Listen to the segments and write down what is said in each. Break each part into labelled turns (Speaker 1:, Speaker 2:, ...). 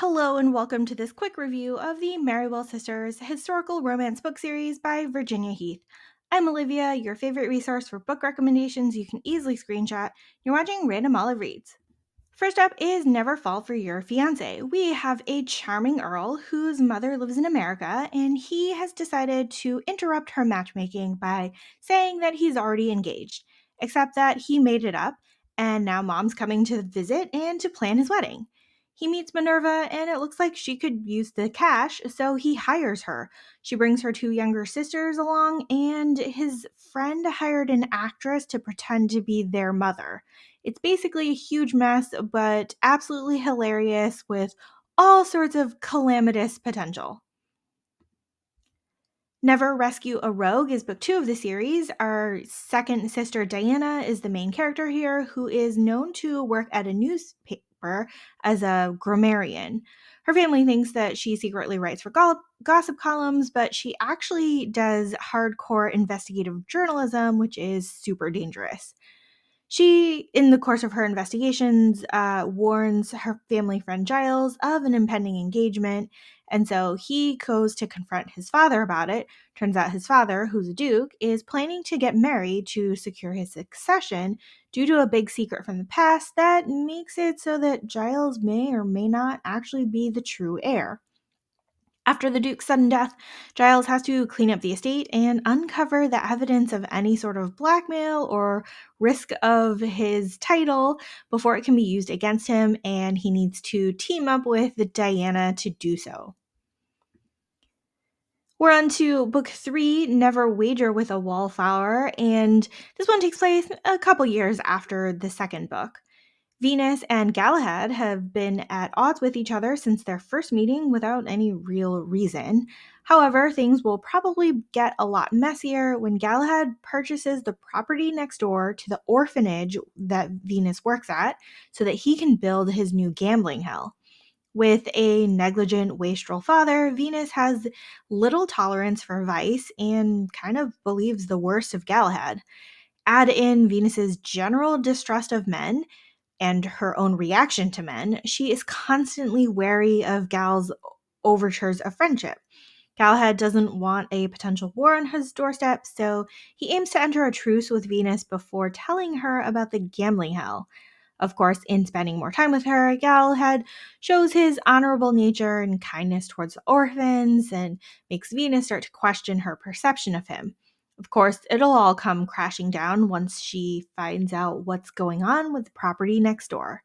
Speaker 1: Hello and welcome to this quick review of the Merriwell Sisters historical romance book series by Virginia Heath. I'm Olivia, your favorite resource for book recommendations you can easily screenshot. You're watching Random Olive Reads. First up is Never Fall for Your Fiance. We have a charming Earl whose mother lives in America, and he has decided to interrupt her matchmaking by saying that he's already engaged, except that he made it up, and now mom's coming to visit and to plan his wedding. He meets Minerva, and it looks like she could use the cash, so he hires her. She brings her two younger sisters along, and his friend hired an actress to pretend to be their mother. It's basically a huge mess, but absolutely hilarious with all sorts of calamitous potential. Never Rescue a Rogue is book 2 of the series. Our second sister, Diana, is the main character here, who is known to work at a newspaper as a grammarian. Her family thinks that she secretly writes for gossip columns, but she actually does hardcore investigative journalism, which is super dangerous. She, in the course of her investigations, warns her family friend Giles of an impending engagement, and so he goes to confront his father about it. Turns out his father, who's a duke, is planning to get married to secure his succession due to a big secret from the past that makes it so that Giles may or may not actually be the true heir. After the Duke's sudden death, Giles has to clean up the estate and uncover the evidence of any sort of blackmail or risk of his title before it can be used against him, and he needs to team up with Diana to do so. We're on to book 3, Never Wager with a Wallflower, and this one takes place a couple years after the second book. Venus and Galahad have been at odds with each other since their first meeting without any real reason. However, things will probably get a lot messier when Galahad purchases the property next door to the orphanage that Venus works at so that he can build his new gambling hell. With a negligent, wastrel father, Venus has little tolerance for vice and kind of believes the worst of Galahad. Add in Venus's general distrust of men and her own reaction to men, she is constantly wary of Gal's overtures of friendship. Galahad doesn't want a potential war on his doorstep, so he aims to enter a truce with Venus before telling her about the gambling hell. Of course, in spending more time with her, Galahad shows his honorable nature and kindness towards the orphans and makes Venus start to question her perception of him. Of course, it'll all come crashing down once she finds out what's going on with the property next door.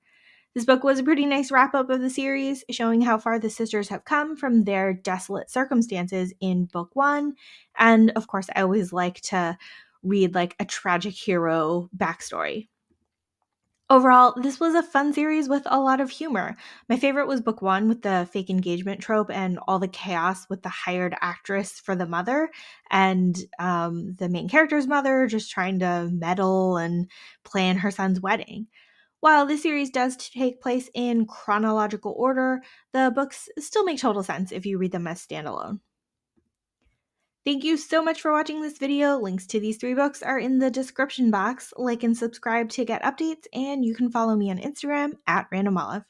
Speaker 1: This book was a pretty nice wrap up of the series, showing how far the sisters have come from their desolate circumstances in book 1. And of course, I always like to read like a tragic hero backstory. Overall, this was a fun series with a lot of humor. My favorite was book 1 with the fake engagement trope and all the chaos with the hired actress for the mother and the main character's mother just trying to meddle and plan her son's wedding. While this series does take place in chronological order, the books still make total sense if you read them as standalone. Thank you so much for watching this video. Links to these 3 books are in the description box. Like and subscribe to get updates, and you can follow me on Instagram at randomolive.